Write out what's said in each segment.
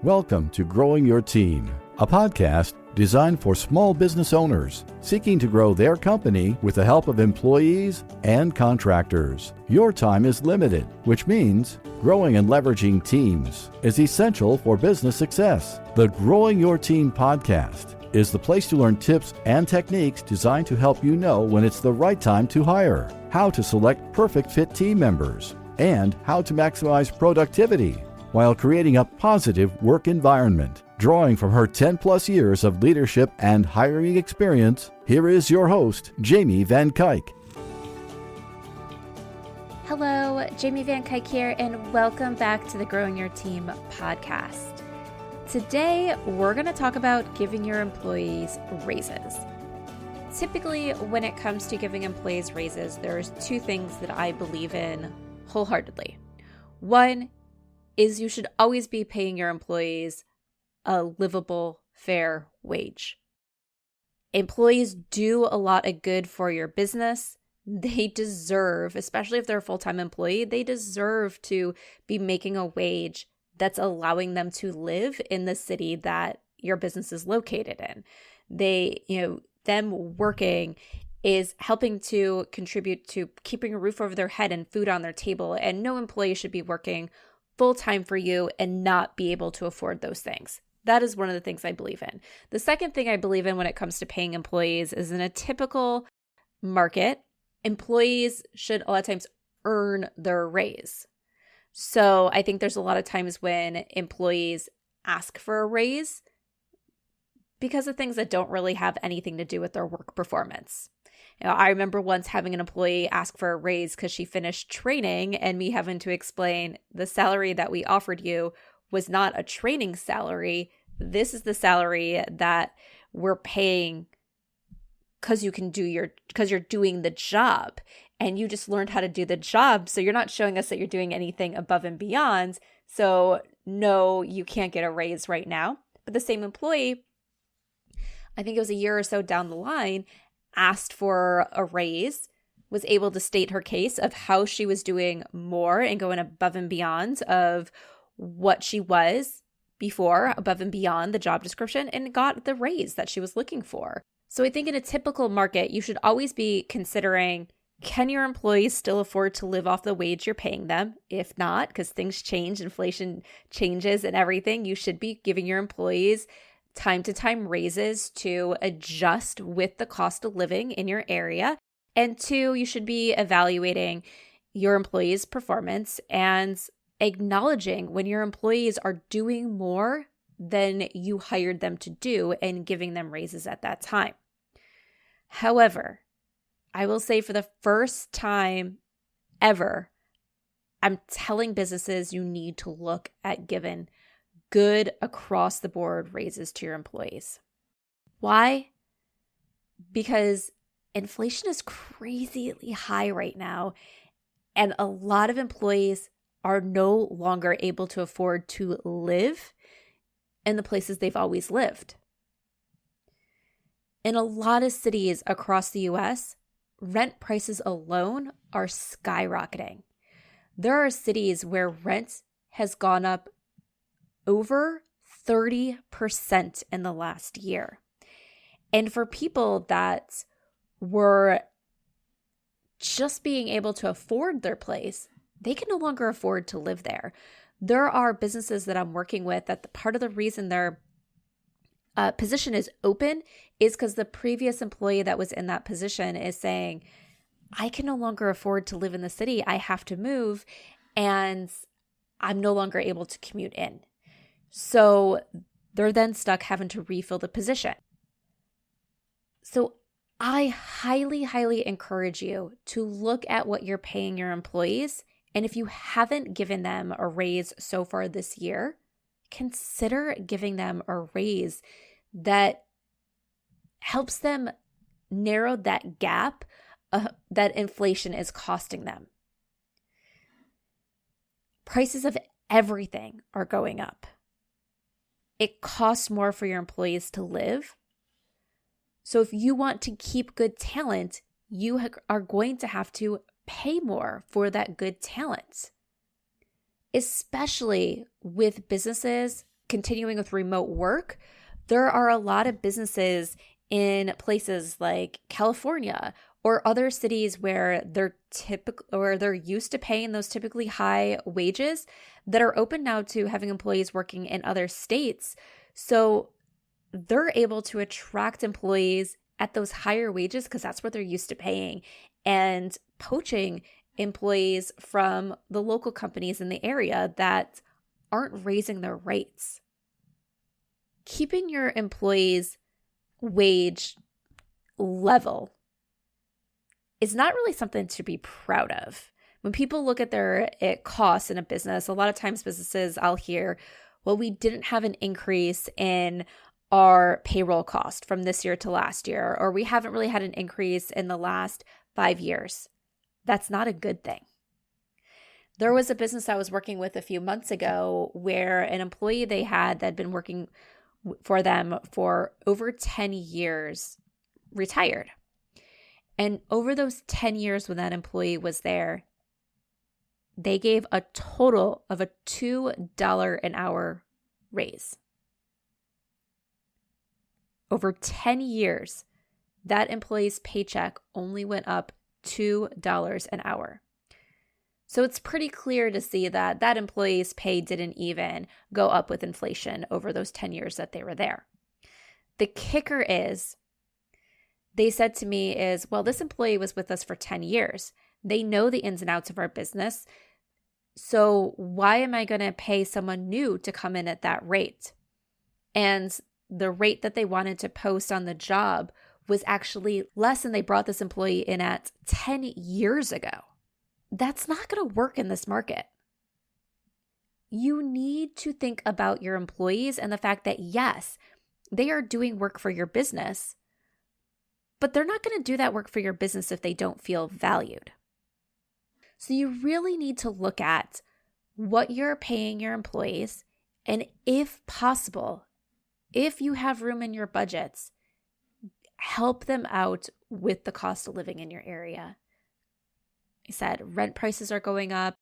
Welcome to Growing Your Team, a podcast designed for small business owners seeking to grow their company with the help of employees and contractors. Your time is limited, which means growing and leveraging teams is essential for business success. The Growing Your Team podcast is the place to learn tips and techniques designed to help you know when it's the right time to hire, how to select perfect fit team members, and how to maximize productivity while creating a positive work environment. Drawing from her 10-plus years of leadership and hiring experience, here is your host, Jamie Van Kuyk. Hello, Jamie Van Kuyk here, and welcome back to the Growing Your Team podcast. Today, we're going to talk about giving your employees raises. Typically, when it comes to giving employees raises, there's two things that I believe in wholeheartedly. One is you should always be paying your employees a livable, fair wage. Employees do a lot of good for your business. They deserve, especially if they're a full-time employee, they deserve to be making a wage that's allowing them to live in the city that your business is located in. Them working is helping to contribute to keeping a roof over their head and food on their table, and no employee should be working full-time for you and not be able to afford those things. That is one of the things I believe in. The second thing I believe in when it comes to paying employees is in a typical market, employees should a lot of times earn their raise. So I think there's a lot of times when employees ask for a raise because of things that don't really have anything to do with their work performance. I remember once having an employee ask for a raise because she finished training and me having to explain the salary that we offered you was not a training salary. This is the salary that we're paying because you're doing the job and you just learned how to do the job. So you're not showing us that you're doing anything above and beyond. So no, you can't get a raise right now. But the same employee, I think it was a year or so down the line, asked for a raise, was able to state her case of how she was doing more and going above and beyond of what she was before, above and beyond the job description, and got the raise that she was looking for. So I think in a typical market, you should always be considering, can your employees still afford to live off the wage you're paying them? If not, because things change, inflation changes and everything, you should be giving your employees time to time raises to adjust with the cost of living in your area. And two, you should be evaluating your employees' performance and acknowledging when your employees are doing more than you hired them to do and giving them raises at that time. However, I will say for the first time ever, I'm telling businesses you need to look at giving good across the board raises to your employees. Why? Because inflation is crazily high right now, and a lot of employees are no longer able to afford to live in the places they've always lived. In a lot of cities across the US, rent prices alone are skyrocketing. There are cities where rent has gone up over 30% in the last year. And for people that were just being able to afford their place, they can no longer afford to live there. There are businesses that I'm working with that part of the reason their position is open is because the previous employee that was in that position is saying, I can no longer afford to live in the city. I have to move, and I'm no longer able to commute in. So they're then stuck having to refill the position. So I highly, highly encourage you to look at what you're paying your employees. And if you haven't given them a raise so far this year, consider giving them a raise that helps them narrow that gap that inflation is costing them. Prices of everything are going up. It costs more for your employees to live. So if you want to keep good talent, you are going to have to pay more for that good talent, especially with businesses continuing with remote work, there are a lot of businesses in places like California or other cities where they're used to paying those typically high wages that are open now to having employees working in other states. So they're able to attract employees at those higher wages because that's what they're used to paying, and poaching employees from the local companies in the area that aren't raising their rates. Keeping your employees' wage level is not really something to be proud of. When people look at their costs in a business, a lot of times businesses, I'll hear, well, we didn't have an increase in our payroll cost from this year to last year, or we haven't really had an increase in the last 5 years. That's not a good thing. There was a business I was working with a few months ago where an employee they had that had been working for them for over 10 years retired. And over those 10 years when that employee was there, they gave a total of a $2 an hour raise. Over 10 years, that employee's paycheck only went up $2 an hour. So it's pretty clear to see that that employee's pay didn't even go up with inflation over those 10 years that they were there. The kicker is, they said to me is, well, this employee was with us for 10 years. They know the ins and outs of our business. So why am I going to pay someone new to come in at that rate? And the rate that they wanted to post on the job was actually less than they brought this employee in at 10 years ago. That's not going to work in this market. You need to think about your employees and the fact that, yes, they are doing work for your business, but they're not going to do that work for your business if they don't feel valued. So you really need to look at what you're paying your employees, and if possible, if you have room in your budgets, help them out with the cost of living in your area. I said rent prices are going up.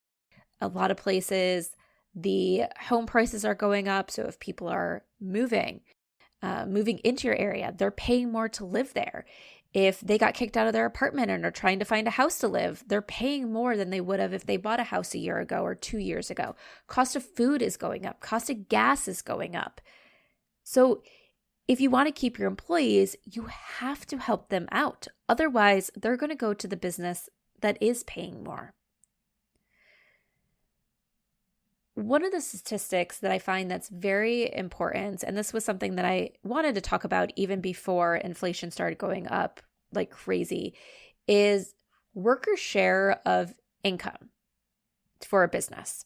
A lot of places, the home prices are going up. So if people are moving into your area, they're paying more to live there. If they got kicked out of their apartment and are trying to find a house to live, they're paying more than they would have if they bought a house a year ago or 2 years ago. Cost of food is going up. Cost of gas is going up. So if you want to keep your employees, you have to help them out. Otherwise, they're going to go to the business that is paying more. One of the statistics that I find that's very important, and this was something that I wanted to talk about even before inflation started going up like crazy, is worker share of income for a business.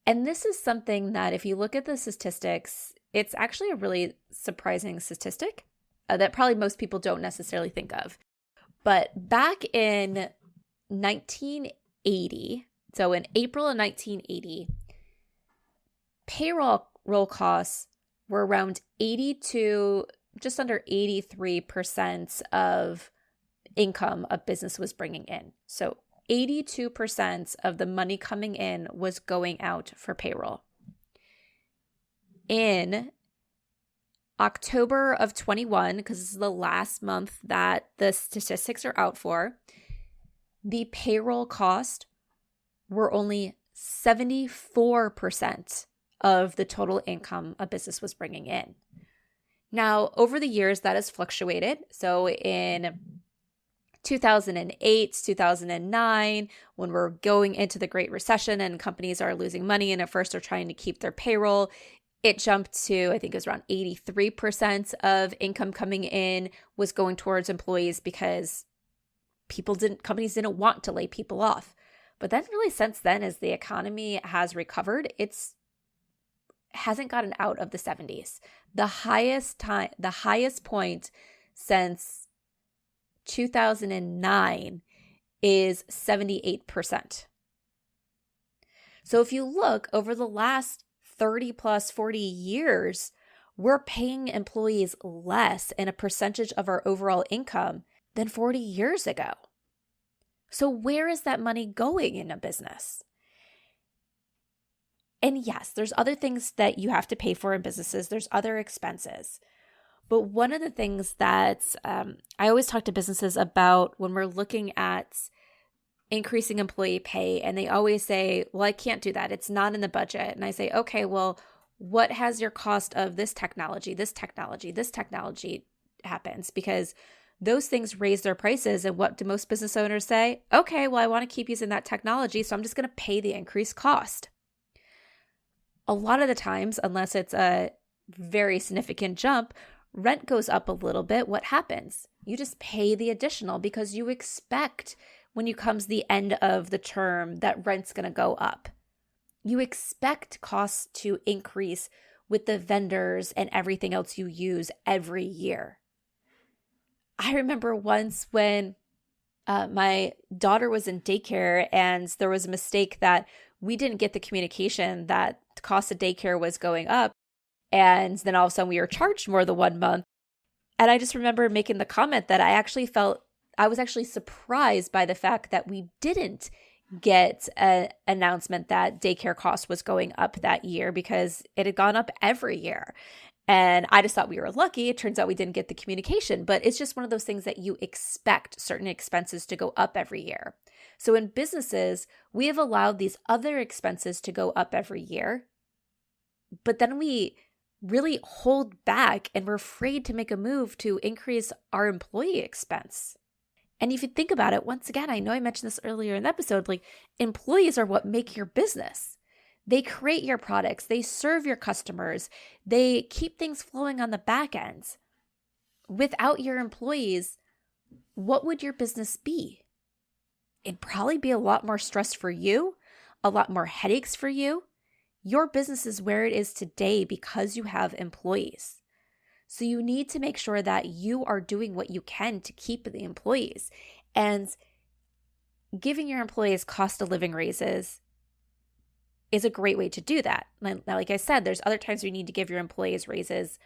And this is something that if you look at the statistics, it's actually a really surprising statistic that probably most people don't necessarily think of. But back in 1980, so in April of 1980, payroll costs were around 82, just under 83% of income a business was bringing in. So 82% of the money coming in was going out for payroll. In October of 21, because this is the last month that the statistics are out for, the payroll cost were only 74% of the total income a business was bringing in. Now, over the years, that has fluctuated. So in 2008, 2009, when we're going into the Great Recession and companies are losing money and at first are trying to keep their payroll, it jumped to, I think it was around 83% of income coming in was going towards employees because companies didn't want to lay people off. But then really since then, as the economy has recovered, hasn't gotten out of the 70s. The highest point since 2009 is 78%. So if you look over the last 30 plus 40 years, we're paying employees less in a percentage of our overall income than 40 years ago. So where is that money going in a business? And yes, there's other things that you have to pay for in businesses. There's other expenses. But one of the things that I always talk to businesses about when we're looking at increasing employee pay, and they always say, well, I can't do that. It's not in the budget. And I say, okay, well, what has your cost of this technology happens? Because those things raise their prices. And what do most business owners say? Okay, well, I want to keep using that technology, so I'm just going to pay the increased cost. A lot of the times, unless it's a very significant jump, rent goes up a little bit. What happens? You just pay the additional because you expect when you comes the end of the term that rent's going to go up. You expect costs to increase with the vendors and everything else you use every year. I remember once when my daughter was in daycare and there was a mistake that we didn't get the communication that the cost of daycare was going up. And then all of a sudden we were charged more the 1 month. And I just remember making the comment that I was actually surprised by the fact that we didn't get an announcement that daycare cost was going up that year because it had gone up every year. And I just thought we were lucky. It turns out we didn't get the communication, but it's just one of those things that you expect certain expenses to go up every year. So in businesses, we have allowed these other expenses to go up every year, but then we really hold back and we're afraid to make a move to increase our employee expense. And if you think about it, once again, I know I mentioned this earlier in the episode, like employees are what make your business. They create your products, they serve your customers, they keep things flowing on the back end. Without your employees, what would your business be? It'd probably be a lot more stress for you, a lot more headaches for you. Your business is where it is today because you have employees. So you need to make sure that you are doing what you can to keep the employees. And giving your employees cost of living raises is a great way to do that. Now, like I said, there's other times you need to give your employees raises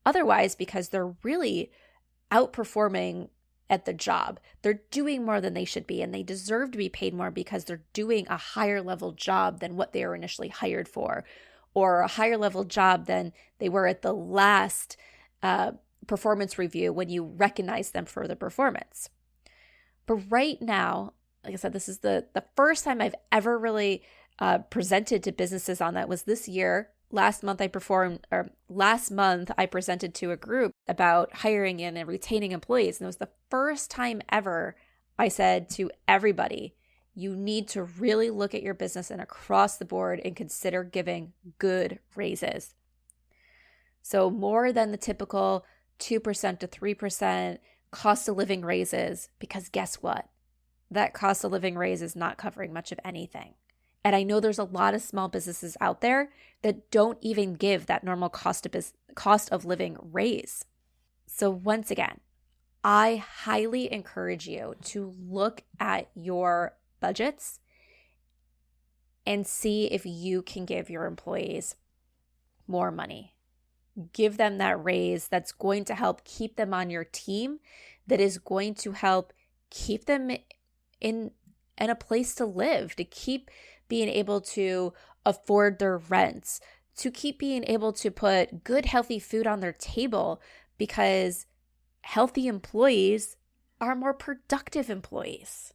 otherwise because they're really outperforming at the job. They're doing more than they should be, and they deserve to be paid more because they're doing a higher level job than what they were initially hired for, or a higher level job than they were at the last performance review when you recognize them for the performance. But right now, like I said, this is the first time I've ever really presented to businesses on that was this year. Last month I presented to a group about hiring in and retaining employees. And it was the first time ever I said to everybody, you need to really look at your business and across the board and consider giving good raises. So more than the typical 2% to 3% cost of living raises, because guess what? That cost of living raise is not covering much of anything. And I know there's a lot of small businesses out there that don't even give that normal cost of living raise. So once again, I highly encourage you to look at your budgets and see if you can give your employees more money. Give them that raise that's going to help keep them on your team, that is going to help keep them in a place to live, to keep being able to afford their rents, to keep being able to put good, healthy food on their table, because healthy employees are more productive employees,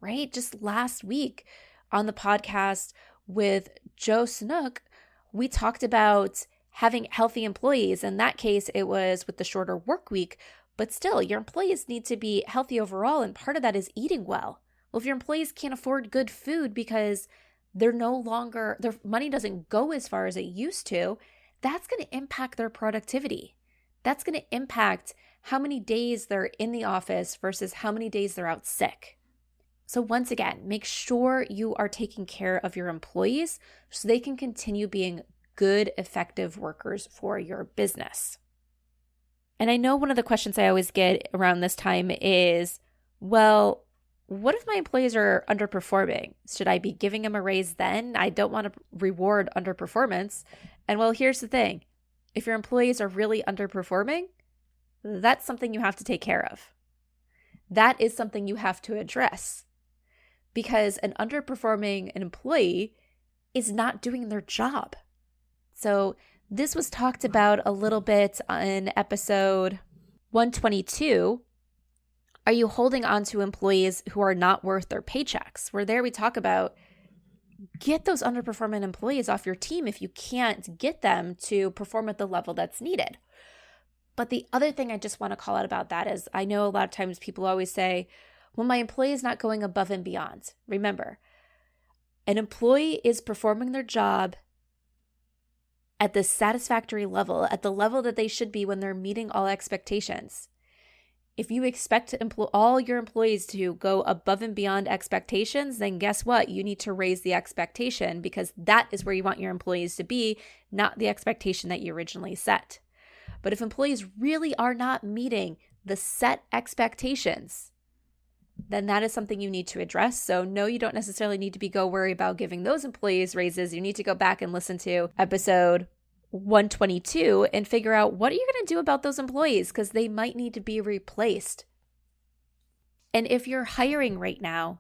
right? Just last week on the podcast with Joe Snook, we talked about having healthy employees. In that case, it was with the shorter work week, but still, your employees need to be healthy overall, and part of that is eating well. Well, if your employees can't afford good food because their money doesn't go as far as it used to, that's going to impact their productivity. That's going to impact how many days they're in the office versus how many days they're out sick. So once again, make sure you are taking care of your employees so they can continue being good, effective workers for your business. And I know one of the questions I always get around this time is, well, what if my employees are underperforming? Should I be giving them a raise then? I don't want to reward underperformance. And well, here's the thing. If your employees are really underperforming, that's something you have to take care of. That is something you have to address. Because an underperforming employee is not doing their job. So this was talked about a little bit in episode 122. Are you holding on to employees who are not worth their paychecks? Where there we talk about get those underperforming employees off your team if you can't get them to perform at the level that's needed. But the other thing I just want to call out about that is I know a lot of times people always say, well, my employee is not going above and beyond. Remember, an employee is performing their job at the satisfactory level, at the level that they should be when they're meeting all expectations. If you expect all your employees to go above and beyond expectations, then guess what? You need to raise the expectation because that is where you want your employees to be, not the expectation that you originally set. But if employees really are not meeting the set expectations, then that is something you need to address. So no, you don't necessarily need to go worry about giving those employees raises. You need to go back and listen to episode 122 and figure out what are you going to do about those employees because they might need to be replaced. And if you're hiring right now,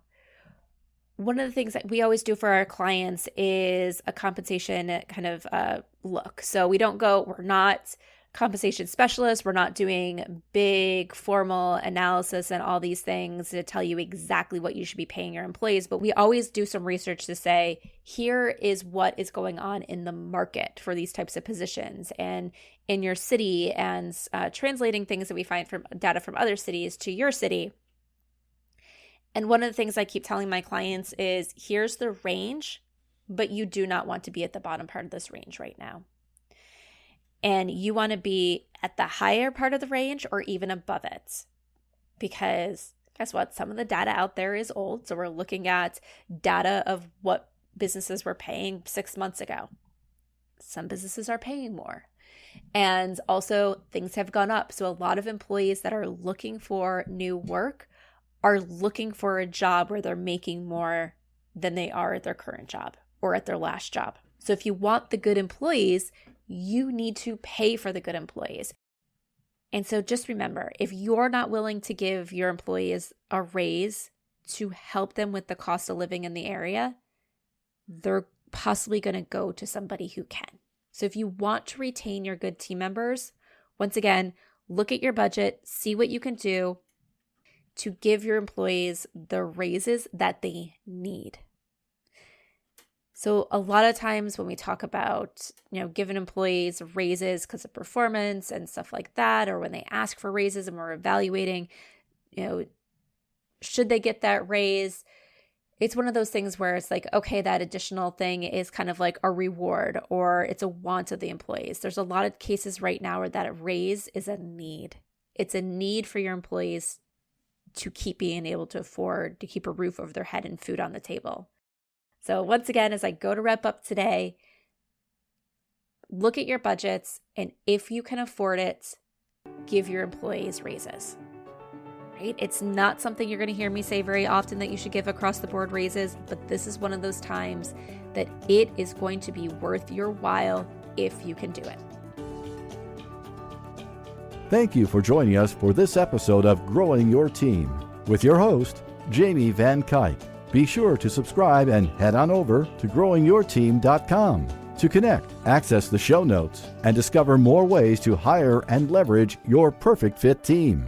one of the things that we always do for our clients is a compensation kind of look. So we're not compensation specialists. We're not doing big formal analysis and all these things to tell you exactly what you should be paying your employees. But we always do some research to say, here is what is going on in the market for these types of positions and in your city, and translating things that we find from data from other cities to your city. And one of the things I keep telling my clients is, here's the range, but you do not want to be at the bottom part of this range right now. And you want to be at the higher part of the range or even above it. Because guess what? Some of the data out there is old. So we're looking at data of what businesses were paying 6 months ago. Some businesses are paying more. And also things have gone up. So a lot of employees that are looking for new work are looking for a job where they're making more than they are at their current job or at their last job. So if you want the good employees, you need to pay for the good employees. And so just remember, if you're not willing to give your employees a raise to help them with the cost of living in the area, they're possibly going to go to somebody who can. So if you want to retain your good team members, once again, look at your budget, see what you can do to give your employees the raises that they need. So a lot of times when we talk about, giving employees raises because of performance and stuff like that, or when they ask for raises and we're evaluating, should they get that raise? It's one of those things where it's like, okay, that additional thing is kind of like a reward or it's a want of the employees. There's a lot of cases right now where that raise is a need. It's a need for your employees to keep being able to afford to keep a roof over their head and food on the table. So once again, as I go to wrap up today, look at your budgets, and if you can afford it, give your employees raises, right? It's not something you're going to hear me say very often that you should give across the board raises, but this is one of those times that it is going to be worth your while if you can do it. Thank you for joining us for this episode of Growing Your Team with your host, Jamie Van Kuyk. Be sure to subscribe and head on over to growingyourteam.com to connect, access the show notes, and discover more ways to hire and leverage your perfect fit team.